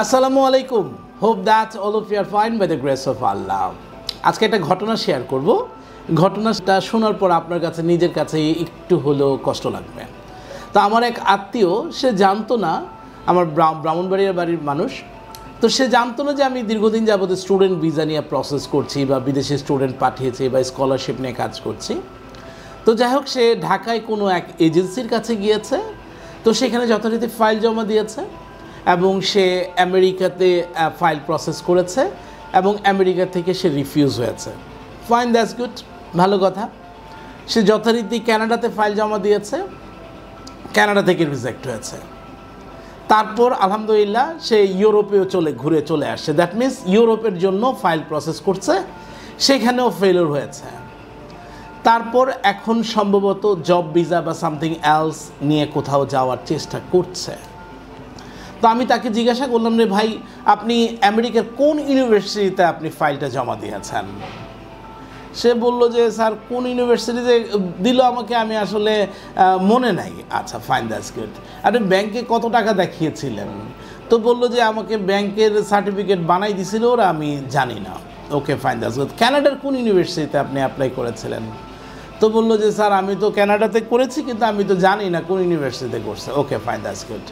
আসসালামু আলাইকুম। Hope that all of you are fine by the grace of Allah. আজকে একটা ঘটনা শেয়ার করব। ঘটনাটা শোনার পর আপনার কাছে নিজের কাছে একটু হলেও কষ্ট লাগবে। তো আমার এক আত্মীয়, সে জানতো না, আমার ব্রাহ্মণবাড়িয়ার বাড়ির মানুষ, তো সে জানতো না যে আমি দীর্ঘদিন যাবত স্টুডেন্ট ভিসা নিয়ে প্রসেস করছি বা বিদেশে স্টুডেন্ট পাঠিয়েছি বা স্কলারশিপ নিয়ে কাজ করছি। তো যাই হোক, সে ঢাকায় কোনো এক এজেন্সির কাছে গিয়েছে, তো সেখানে যথারীতি ফাইল জমা দিয়েছে এবং সে আমেরিকাতে ফাইল প্রসেস করেছে এবং আমেরিকা থেকে সে রিফিউজ হয়েছে। ফাইন, দ্যাটস গুড, ভালো কথা। সে যথারীতি কানাডাতে ফাইল জমা দিয়েছে, কানাডা থেকে রিজেক্ট হয়েছে। তারপর আলহামদুলিল্লাহ সে ইউরোপেও ঘুরে চলে আসছে। দ্যাট মিনস ইউরোপের জন্য ফাইল প্রসেস করছে, সেখানেও ফেলিওর হয়েছে। তারপর এখন সম্ভবত জব ভিসা বা সামথিং এলস নিয়ে কোথাও যাওয়ার চেষ্টা করছে। তো আমি তাকে জিজ্ঞাসা করলাম, রে ভাই, আপনি আমেরিকার কোন ইউনিভার্সিটিতে আপনি ফাইলটা জমা দিয়েছেন? সে বলল যে স্যার কোন ইউনিভার্সিটিতে দিল আমাকে, আমি আসলে মনে নাই। আচ্ছা, ফাইন, দ্যাটস গুড। আপনি ব্যাংকে কত টাকা দেখিয়েছিলেন? তো বললো যে আমাকে ব্যাংকের সার্টিফিকেট বানাই দিছিল ওরা, আমি জানি না। ওকে, ফাইন, দ্যাটস গুড। কানাডার কোন ইউনিভার্সিটিতে আপনি অ্যাপ্লাই করেছিলেন? তো বললো যে স্যার আমি তো কানাডাতে করেছি, কিন্তু আমি তো জানি না কোন ইউনিভার্সিটিতে করছে। ওকে, ফাইন, দ্যাটস গুড।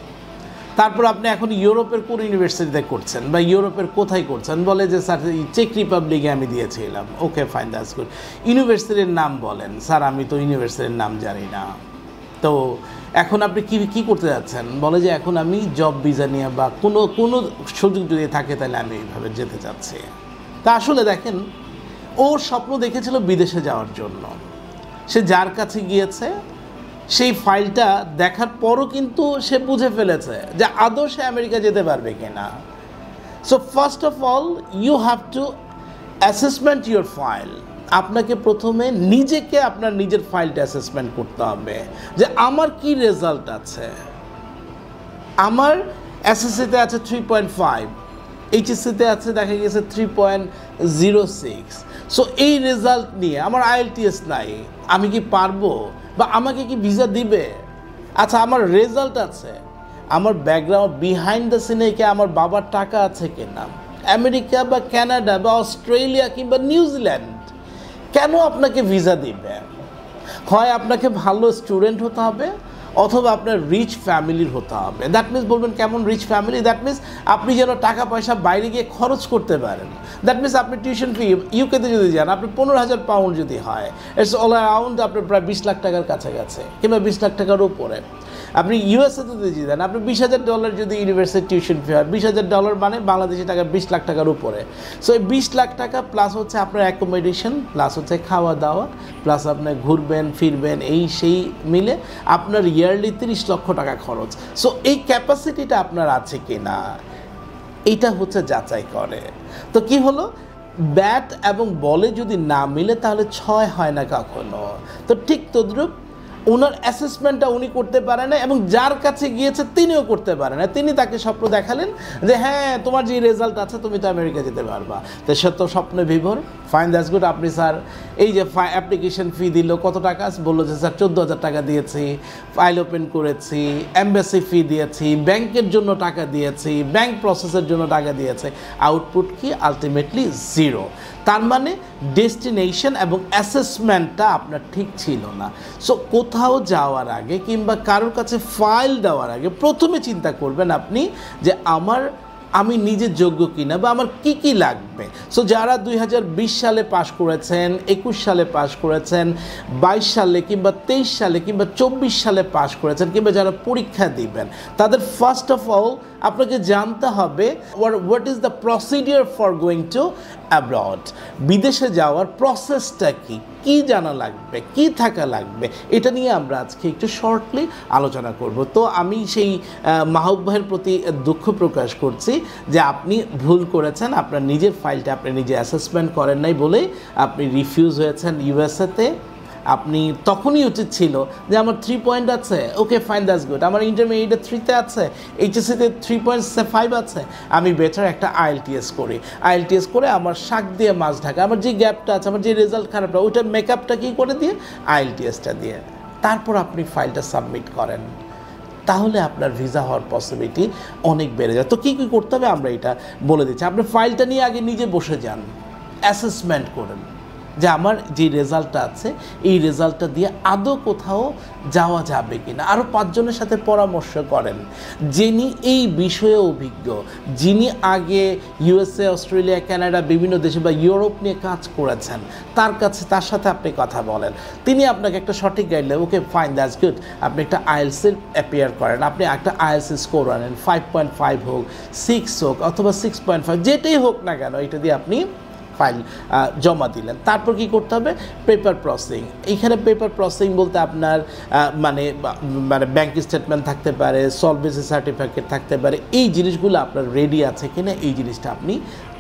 তারপর আপনি এখন ইউরোপের কোন ইউনিভার্সিটিতে করছেন বা ইউরোপের কোথায় করছেন? বলে যে স্যার চেক রিপাবলিকে আমি দিয়েছিলাম। ওকে, ফাইন, দ্যাটস গুড। ইউনিভার্সিটির নাম বলেন। স্যার আমি তো ইউনিভার্সিটির নাম জানি না। তো এখন আপনি কি করতে যাচ্ছেন? বলে যে এখন আমি জব ভিসা নিয়ে বা কোনো সুযোগ যদি থাকে তাহলে আমি এইভাবে যেতে চাচ্ছি। তা আসলে দেখেন, ওর স্বপ্ন দেখেছিল বিদেশে যাওয়ার জন্য। সে যার কাছে গিয়েছে সেই ফাইলটা দেখার পরও কিন্তু সে বুঝে ফেলেছে যে আদৌ সে আমেরিকা যেতে পারবে কিনা। So first of all you have to assessment your file. আপনাকে প্রথমে নিজেকে আপনার নিজের ফাইলটা অ্যাসেসমেন্ট করতে হবে যে আমার কি রেজাল্ট আছে। আমার এসএসসিতে আছে 3.5, এইচএসসিতে আছে দেখা গেছে 3.06। সো এই রেজাল্ট নিয়ে আমার আইএলটিএস নাই, আমি কি পারবো বা আমাকে কি ভিসা দিবে? আচ্ছা, আমার রেজাল্ট আছে, আমার ব্যাকগ্রাউন্ড বিহাইন্ড দ্য সিনে কি আমার বাবার টাকা আছে কিনা, আমেরিকা বা কানাডা বা অস্ট্রেলিয়া কিংবা নিউজিল্যান্ড কেন আপনাকে ভিসা দিবে? হয় আপনাকে ভালো স্টুডেন্ট হতে হবে অথবা আপনার রিচ ফ্যামিলির হতে হবে। দ্যাট মিনস বলবেন কেমন রিচ ফ্যামিলি? দ্যাট মিনস আপনি যেন টাকা পয়সা বাইরে গিয়ে খরচ করতে পারেন। দ্যাট মিনস আপনি টিউশন ফি ইউকেতে যদি যান, আপনি 15,000 পাউন্ড যদি হয়, ইটস অল অ্যারাউন্ড আপনার প্রায় 20 লাখ টাকার কাছাকাছি কিংবা 20 লাখ টাকার উপরে। আপনি ইউএসএতে যদি যান, আপনি $20,000 যদি ইউনিভার্সিটি টিউশন ফি হয়, $20,000 মানে বাংলাদেশি টাকা 20 লাখ টাকার উপরে। সো এই 20 লাখ টাকা প্লাস হচ্ছে আপনার অ্যাকোমোডেশন, প্লাস হচ্ছে খাওয়া দাওয়া, প্লাস আপনি ঘুরবেন ফিরবেন, এই সেই মিলে আপনার ইয়ারলি 30 লক্ষ টাকা খরচ। সো এই ক্যাপাসিটিটা আপনার আছে কি না, এইটা হচ্ছে যাচাই করে। তো কি হলো, ব্যাট এবং বলে যদি না মিলে তাহলে 6 হয় না কখনো। তো ঠিক তদ্রূপ ওনার অ্যাসেসমেন্টটা উনি করতে পারে না এবং যার কাছে গিয়েছে তিনিও করতে পারে না। তিনি তাকে স্বপ্ন দেখালেন যে হ্যাঁ তোমার যে রেজাল্ট আছে তুমি তো আমেরিকা যেতে পারবা। তো সে তো স্বপ্নে বিভোর। Fine, that's good. আপনি স্যার এই যে অ্যাপ্লিকেশন ফি দিল কত টাকা? বললো যে স্যার 14,000 টাকা দিয়েছি, ফাইল ওপেন করেছি, এমবাসি ফি দিয়েছি, ব্যাংকের জন্য টাকা দিয়েছি, ব্যাংক প্রসেসের জন্য টাকা দিয়েছে। আউটপুট কি? আলটিমেটলি 0। তার মানে ডেস্টিনেশন এবং অ্যাসেসমেন্টটা আপনার ঠিক ছিল না। সো কোথাও যাওয়ার আগে কিংবা কারোর কাছে ফাইল দেওয়ার আগে প্রথমে চিন্তা করবেন আপনি যে আমি নিজে যোগ্য কিনা বা আমার কি কি লাগবে। সো যারা 2020 সালে পাশ করেছেন, 21 সালে পাশ করেছেন, 22 সালে কিংবা 23 সালে কিংবা 24 সালে পাশ করেছেন কিংবা যারা পরীক্ষা দিবেন, তাদের ফার্স্ট অফ অল আপনাকে জানতে হবে what is the procedure for going to abroad. বিদেশে যাওয়ার প্রসেসটা কি জানা লাগবে, কি থাকা লাগবে, এটা নিয়ে আমরা আজকে একটু শর্টলি আলোচনা করব। তো আমি সেই মাহবুব ভাইয়ের প্রতি দুঃখ প্রকাশ করছি যে আপনি ভুল করেছেন, আপনার নিজের ফাইলটা আপনি নিজে অ্যাসেসমেন্ট করেন নাই বলেই আপনি রিফিউজ হয়েছেন ইউএসএতে। আপনি তখনই উচিত ছিল যে আমার 3 পয়েন্ট আছে, ওকে ফাইন, দ্যাটস গুড। আমার ইন্টারমিডিয়েটে 3তে আছে, এইচএসসিতে 3.5 আছে, আমি বেটার একটা আইএলটিএস করি। আইএলটিএস করে আমার শাক দিয়ে মাছ ঢাকা, আমার যে গ্যাপটা আছে, আমার যে রেজাল্ট খারাপটা, ওইটার মেকআপটা কী করে দিয়ে? আইএলটিএসটা দিয়ে। তারপর আপনি ফাইলটা সাবমিট করেন। তাহলে আপনার ভিসা হওয়ার পসিবিলিটি অনেক বেড়ে যায়। তো কী কী করতে হবে আমরা এটা বলে দিচ্ছি। আপনি ফাইলটা নিয়ে আগে নিজে বসে যান, অ্যাসেসমেন্ট করেন যে আমার যে রেজাল্টটা আছে এই রেজাল্টটা দিয়ে আদৌ কোথাও যাওয়া যাবে কি না। আরও 5 জনের সাথে পরামর্শ করেন যিনি এই বিষয়ে অভিজ্ঞ, যিনি আগে ইউএসএ, অস্ট্রেলিয়া, কানাডা বিভিন্ন দেশে বা ইউরোপ নিয়ে কাজ করেছেন, তার সাথে আপনি কথা বলেন। তিনি আপনাকে একটা সঠিক guideline, okay fine, that's good, আপনি একটা আইএলটিএস অ্যাপিয়ার করেন, আপনি একটা আইএলটিএস স্কোর আনেন, 5.5 হোক, 6 হোক অথবা 6.5, যেটাই হোক না কেন, এটা দিয়ে আপনি ফাইল জমা দিলেন। তারপর কি করতে হবে? Paper processing. এইখানে পেপার প্রসেসিং বলতে আপনার মানে ব্যাংক স্টেটমেন্ট থাকতে পারে, সলভেন্সি সার্টিফিকেট থাকতে পারে, এই জিনিসগুলো আপনার রেডি আছে কিনা এই জিনিসটা আপনি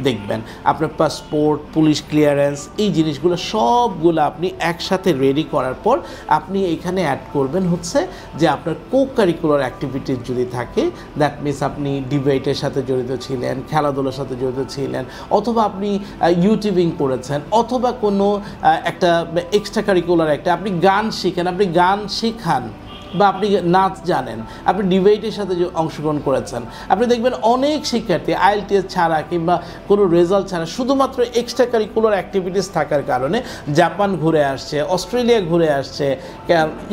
দেখবেন। আপনার পাসপোর্ট, পুলিশ ক্লিয়ারেন্স, এই জিনিসগুলো সবগুলো আপনি একসাথে রেডি করার পর আপনি এখানে অ্যাড করবেন হচ্ছে যে আপনার কো কারিকুলার অ্যাক্টিভিটিস যদি থাকে, দ্যাট মিনস আপনি ডিবেটের সাথে জড়িত ছিলেন, খেলাধুলার সাথে জড়িত ছিলেন, অথবা আপনি ইউটিউবিং করেছেন, অথবা কোনো একটা এক্সট্রা কারিকুলার আপনি গান শিখেন, আপনি গান শেখান, বা আপনি নাচ জানেন, আপনি ডিবেটের সাথে অংশগ্রহণ করেছেন। আপনি দেখবেন অনেক শিক্ষার্থী আইএলটিএস ছাড়া কিংবা কোনো রেজাল্ট ছাড়া শুধুমাত্র এক্সট্রা কারিকুলার অ্যাক্টিভিটিস থাকার কারণে জাপান ঘুরে আসছে, অস্ট্রেলিয়া ঘুরে আসছে,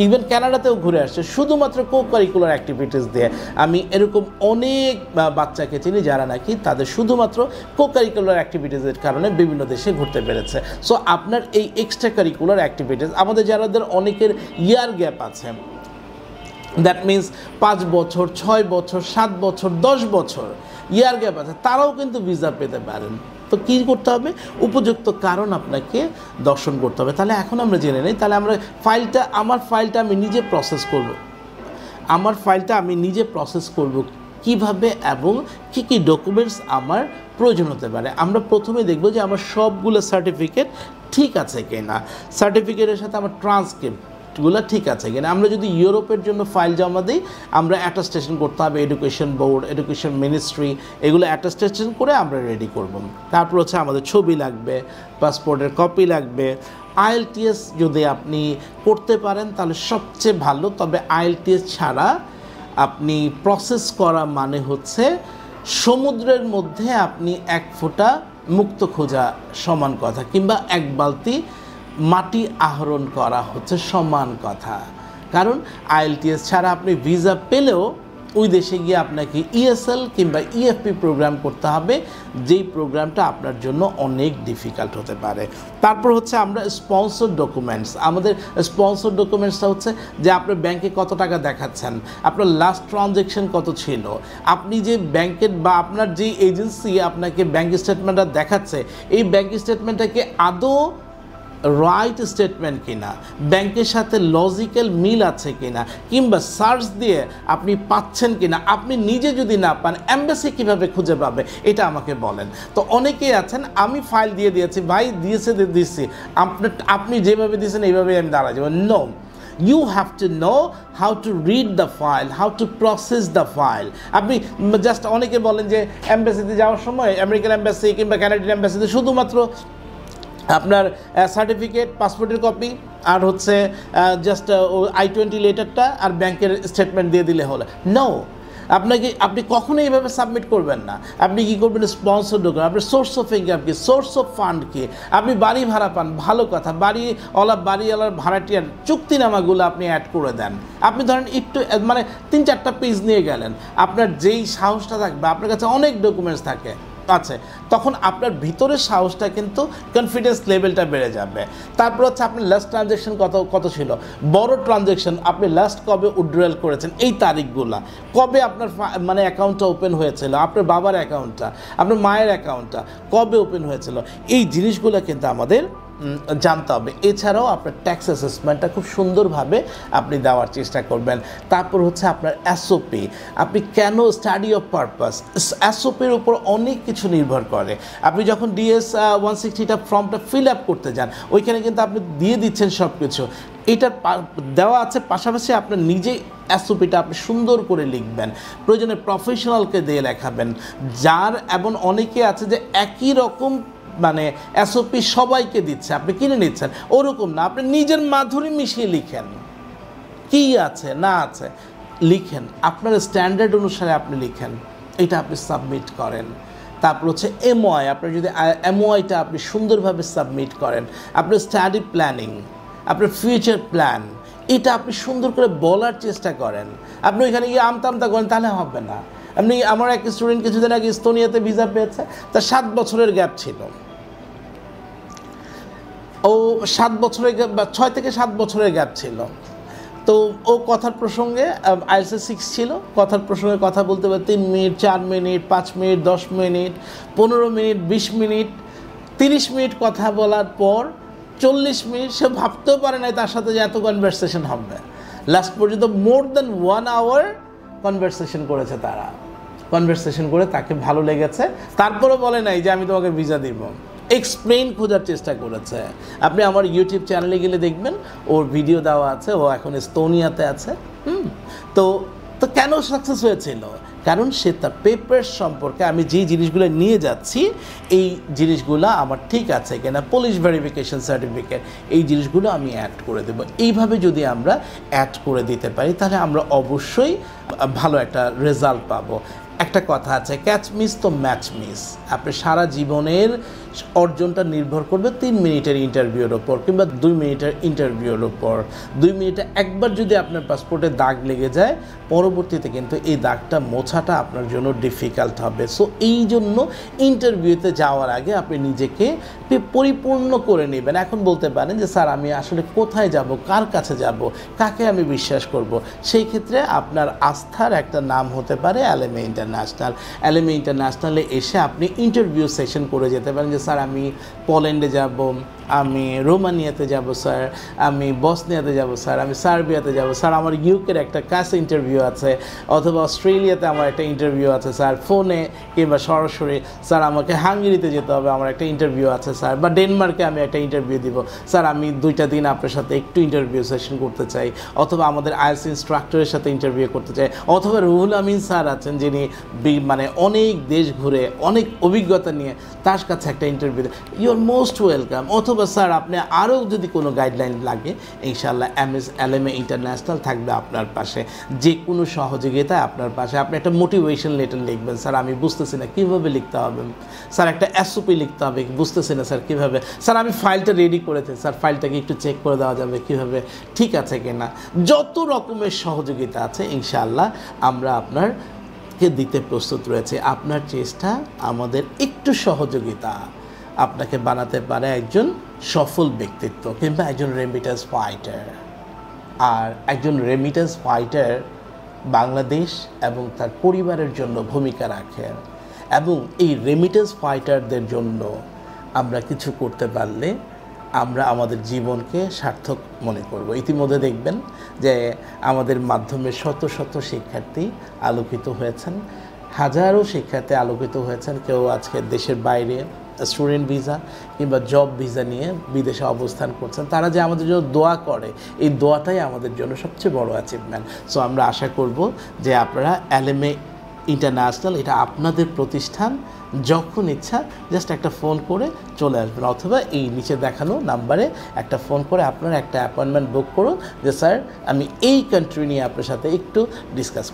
ইভেন কানাডাতেও ঘুরে আসছে শুধুমাত্র কো কারিকুলার অ্যাক্টিভিটিস দিয়ে। আমি এরকম অনেক বাচ্চাকে চিনি যারা নাকি তাদের শুধুমাত্র কো কারিকুলার অ্যাক্টিভিটিসের কারণে বিভিন্ন দেশে ঘুরতে পেরেছে। সো আপনার এই এক্সট্রা কারিকুলার অ্যাক্টিভিটিস, আমাদের যাদের অনেকের ইয়ার গ্যাপ আছে, দ্যাট মিন্স 5 বছর, 6 বছর, 7 বছর, 10 বছর ইয়ার গ্যাপ আছে, তারাও কিন্তু ভিসা পেতে পারেন। তো কী করতে হবে? উপযুক্ত কারণ আপনাকে দর্শন করতে হবে। তাহলে এখন আমরা জেনে নিই, তাহলে আমরা আমার ফাইলটা আমি নিজে প্রসেস করব কিভাবে এবং কী কী ডকুমেন্টস আমার প্রয়োজন হতে পারে। আমরা প্রথমে দেখব যে আমার সবগুলো সার্টিফিকেট ঠিক আছে কিনা, সার্টিফিকেটের সাথে আমার ট্রান্সক্রিপ্টগুলো ঠিক আছে কিনা। আমরা যদি ইউরোপের জন্য ফাইল জমা দিই, আমরা অ্যাটাস্টেশন করতে হবে, এডুকেশন বোর্ড, এডুকেশন মিনিস্ট্রি, এগুলো অ্যাটাস্টেশন করে আমরা রেডি করব। তারপর হচ্ছে আমাদের ছবি লাগবে, পাসপোর্টের কপি লাগবে। আইএলটিএস যদি আপনি করতে পারেন তাহলে সবচেয়ে ভালো, তবে আইএলটিএস ছাড়া আপনি প্রসেস করা মানে হচ্ছে সমুদ্রের মধ্যে আপনি 1 ফোঁটা মুক্ত খোঁজা সমান কথা, কিংবা 1 বালতি মাটি আহরণ করা হচ্ছে সমান কথা। কারণ আইএলটিএস ছাড়া আপনি ভিসা পেলেও ওই দেশে গিয়ে আপনাকে ইএসএল কিংবা ইএফপি প্রোগ্রাম করতে হবে, যেই প্রোগ্রামটা আপনার জন্য অনেক ডিফিকাল্ট হতে পারে। তারপর হচ্ছে আমরা স্পন্সর ডকুমেন্টস। আমাদের স্পন্সর ডকুমেন্টসটা হচ্ছে যে আপনার ব্যাংকে কত টাকা দেখাচ্ছেন, আপনার লাস্ট ট্রানজ্যাকশন কত ছিল, আপনি যে ব্যাংকের বা আপনার যে এজেন্সি আপনাকে ব্যাংক স্টেটমেন্টটা দেখাচ্ছে, এই ব্যাংক স্টেটমেন্টটাকে আদৌ রাইট স্টেটমেন্ট কিনা, ব্যাংকের সাথে লজিক্যাল মিল আছে কিনা, কিংবা সার্চ দিয়ে আপনি পাচ্ছেন কিনা। আপনি নিজে যদি না পান, এমবাসি কীভাবে খুঁজে পাবে, এটা আমাকে বলেন। তো অনেকেই আছেন, আমি ফাইল দিয়ে দিয়েছি, ভাই দিয়েছি, আপনি যেভাবে দিয়েছেন এইভাবে আমি দাঁড়া যাবো। No, you have to know how to read the file, how to process the file. আপনি জাস্ট অনেকে বলেন যে এমবাসিতে যাওয়ার সময়, আমেরিকান এমবাসি কিংবা কানাডিয়ান এমবাসিতে শুধুমাত্র আপনার সার্টিফিকেট, পাসপোর্টের কপি আর হচ্ছে জাস্ট I-20 লেটারটা আর ব্যাংকের স্টেটমেন্ট দিয়ে দিলে হলো। নো, আপনি কখনোই এইভাবে সাবমিট করবেন না। আপনি কী করবেন? স্পন্সর ডকুমেন্ট, আপনার সোর্স অফ ইনকাম কি, সোর্স অফ ফান্ড কি, আপনি বাড়ি ভাড়া পান, ভালো কথা, বাড়িওয়ালার ভাড়াটিয়ার চুক্তিনামাগুলো আপনি অ্যাড করে দেন। আপনি ধরেন একটু মানে 3-4টা পেজ নিয়ে গেলেন, আপনার যেই সাহসটা থাকবে, আপনার কাছে অনেক ডকুমেন্টস থাকে আছে, তখন আপনার ভিতরের সাহসটা কিন্তু কনফিডেন্স লেভেলটা বেড়ে যাবে। তারপর হচ্ছে আপনার লাস্ট ট্রানজ্যাকশন কত ছিল, বড় ট্রানজ্যাকশন আপনি লাস্ট কবে উইথড্রয়াল করেছেন, এই তারিখগুলো, কবে আপনার মানে অ্যাকাউন্টটা ওপেন হয়েছিল, আপনার বাবার অ্যাকাউন্টটা, আপনার মায়ের অ্যাকাউন্টটা কবে ওপেন হয়েছিল, এই জিনিসগুলো কিন্তু আমাদের জানতে হবে। এছাড়াও আপনার ট্যাক্স অ্যাসেসমেন্টটা খুব সুন্দরভাবে আপনি দেওয়ার চেষ্টা করবেন। তারপর হচ্ছে আপনার এসওপি, আপনি কেন স্টাডি অফ পারপাস, এসওপির উপর অনেক কিছু নির্ভর করে। আপনি যখন DS-160টা ফর্মটা ফিল আপ করতে যান, ওইখানে কিন্তু আপনি দিয়ে দিচ্ছেন সব কিছু, এটা দেওয়া আছে, পাশাপাশি আপনার নিজে এসওপিটা আপনি সুন্দর করে লিখবেন, প্রয়োজনে প্রফেশনালকে দিয়ে লেখাবেন, যার এবং অনেকে আছে যে একই রকম মানে এসওপি সবাইকে দিচ্ছে, আপনি কিনে নিচ্ছেন, ওরকম না, আপনি নিজের মাধুরী মিশিয়ে লিখেন, কি আছে না আছে, লিখেন, আপনার স্ট্যান্ডার্ড অনুসারে আপনি লিখেন, এটা আপনি সাবমিট করেন। তারপর হচ্ছে এমওআই, আপনার যদি এমওআইটা আপনি সুন্দরভাবে সাবমিট করেন, আপনার স্টাডি প্ল্যানিং, আপনার ফিউচার প্ল্যান, এটা আপনি সুন্দর করে বলার চেষ্টা করেন। আপনি ওইখানে গিয়ে আমতা করেন তাহলে হবে না। আপনি, আমার এক স্টুডেন্ট কিছুদিন আগে ইস্তোনিয়াতে ভিসা পেয়েছে, তার 7 বছরের গ্যাপ ছিল। ও 7 বছরের গ্যাপ বা 6 থেকে 7 বছরের গ্যাপ ছিল। তো ও কথার প্রসঙ্গে আইএলটিএস 6 ছিল, কথার প্রসঙ্গে কথা বলতে পারে 3 minute, 4 minute, 5 minute, 10 minute, 15 minute, 20 minute, 30 minute কথা বলার পর 40 মিনিট সে ভাবতেও পারে না তার সাথে যে এত কনভারসেশন হবে। লাস্ট পর্যন্ত মোর দ্যান 1 আওয়ার কনভারসেশন করেছে তারা। কনভারসেশন করে তাকে ভালো লেগেছে, তারপরে বলে নাই যে আমি তোমাকে ভিসা দিব, এক্সপ্লেইন খোঁজার চেষ্টা করেছে। আপনি আমার ইউটিউব চ্যানেলে গেলে দেখবেন ওর ভিডিও দেওয়া আছে, ও এখন এস্তোনিয়াতে আছে। তো তো কেন সাকসেস হয়েছিল? কারণ সে তার পেপার সম্পর্কে, আমি যেই জিনিসগুলো নিয়ে যাচ্ছি এই জিনিসগুলো আমার ঠিক আছে কিনা, পুলিশ ভেরিফিকেশন সার্টিফিকেট, এই জিনিসগুলো আমি অ্যাড করে দেবো। এইভাবে যদি আমরা অ্যাড করে দিতে পারি তাহলে আমরা অবশ্যই ভালো একটা রেজাল্ট পাবো। একটা কথা আছে, ক্যাচ মিস তো ম্যাচ মিস। আপনি সারা জীবনের অর্জনটা নির্ভর করবে 3 মিনিটের ইন্টারভিউর ওপর কিংবা 2 মিনিটের ইন্টারভিউর ওপর। 2 মিনিটে একবার যদি আপনার পাসপোর্টে দাগ লেগে যায়, পরবর্তীতে কিন্তু এই দাগটা মোছাটা আপনার জন্য ডিফিকাল্ট হবে। সো এই জন্য ইন্টারভিউতে যাওয়ার আগে আপনি নিজেকে পরিপূর্ণ করে নেবেন। এখন বলতে পারেন যে স্যার আমি আসলে কোথায় যাব, কার কাছে যাব, কাকে আমি বিশ্বাস করব? সেই ক্ষেত্রে আপনার আস্থার একটা নাম হতে পারে এলএমএ ইন্টারন্যাশনাল। এলএমএ ইন্টারন্যাশনালে এসে আপনি ইন্টারভিউ সেশন করে যেতে পারেন যে স্যার আমি পোল্যান্ডে যাব, আমি রোমানিয়াতে যাব স্যার, আমি বসনিয়াতে যাব স্যার, আমি সার্বিয়াতে যাব স্যার, আমার ইউকের একটা কাছে ইন্টারভিউ আছে, অথবা অস্ট্রেলিয়াতে আমার একটা ইন্টারভিউ আছে স্যার, ফোনে কিংবা সরাসরি স্যার আমাকে হাঙ্গেরিতে যেতে হবে, আমার একটা ইন্টারভিউ আছে স্যার, বা ডেনমার্কে আমি একটা ইন্টারভিউ দিব স্যার, আমি 2টা দিন আপনার সাথে একটু ইন্টারভিউ সেশন করতে চাই, অথবা আমাদের আইএলটিএস ইনস্ট্রাক্টরের সাথে ইন্টারভিউ করতে চাই, অথবা রুহুল আমিন স্যার আছেন যিনি মানে অনেক দেশ ঘুরে অনেক অভিজ্ঞতা নিয়ে, তার কাছে একটা interview, you are most welcome. অথবা স্যার আপনি আরও যদি কোনো গাইডলাইন লাগে, ইনশাআল্লাহ এলএমএ ইন্টারন্যাশনাল থাকবে আপনার পাশে, যে কোনো সহযোগিতায় আপনার পাশে। আপনি একটা মোটিভেশন লেটার লিখবেন, স্যার আমি বুঝতেছি না কীভাবে লিখতে হবে, স্যার একটা এসওপি লিখতে হবে, বুঝতেছি না স্যার কীভাবে, স্যার আমি ফাইলটা রেডি করেছি স্যার, ফাইলটাকে একটু চেক করে দেওয়া যাবে কীভাবে, ঠিক আছে কিনা, যত রকমের সহযোগিতা আছে ইনশাআল্লাহ আমরা আপনারকে দিতে প্রস্তুত রয়েছে। আপনার চেষ্টা, আমাদের একটু সহযোগিতা আপনাকে বানাতে পারে একজন সফল ব্যক্তিত্ব কিংবা একজন রেমিটেন্স ফাইটার। আর একজন রেমিটেন্স ফাইটার বাংলাদেশ এবং তার পরিবারের জন্য ভূমিকা রাখে, এবং এই রেমিটেন্স ফাইটারদের জন্য আমরা কিছু করতে পারলে আমরা আমাদের জীবনকে সার্থক মনে করব। ইতিমধ্যে দেখবেন যে আমাদের মাধ্যমে শত শত শিক্ষার্থী আলোকিত হয়েছেন, হাজারো শিক্ষার্থী আলোকিত হয়েছেন। কেউ আজকে দেশের বাইরে স্টুডেন্ট ভিসা কিংবা জব ভিসা নিয়ে বিদেশে অবস্থান করছেন। তারা যে আমাদের জন্য দোয়া করে, এই দোয়াটাই আমাদের জন্য সবচেয়ে বড় অ্যাচিভমেন্ট। সো আমরা আশা করব যে আপনারা এলএমএ ইন্টারন্যাশনাল, এটা আপনাদের প্রতিষ্ঠান, যখন ইচ্ছা জাস্ট একটা ফোন করে চলে আসবেন, অথবা এই নিচে দেখানো নাম্বারে একটা ফোন করে আপনারা একটা অ্যাপয়েন্টমেন্ট বুক করুন যে স্যার আমি এই কান্ট্রি নিয়ে আপনার সাথে একটু ডিসকাস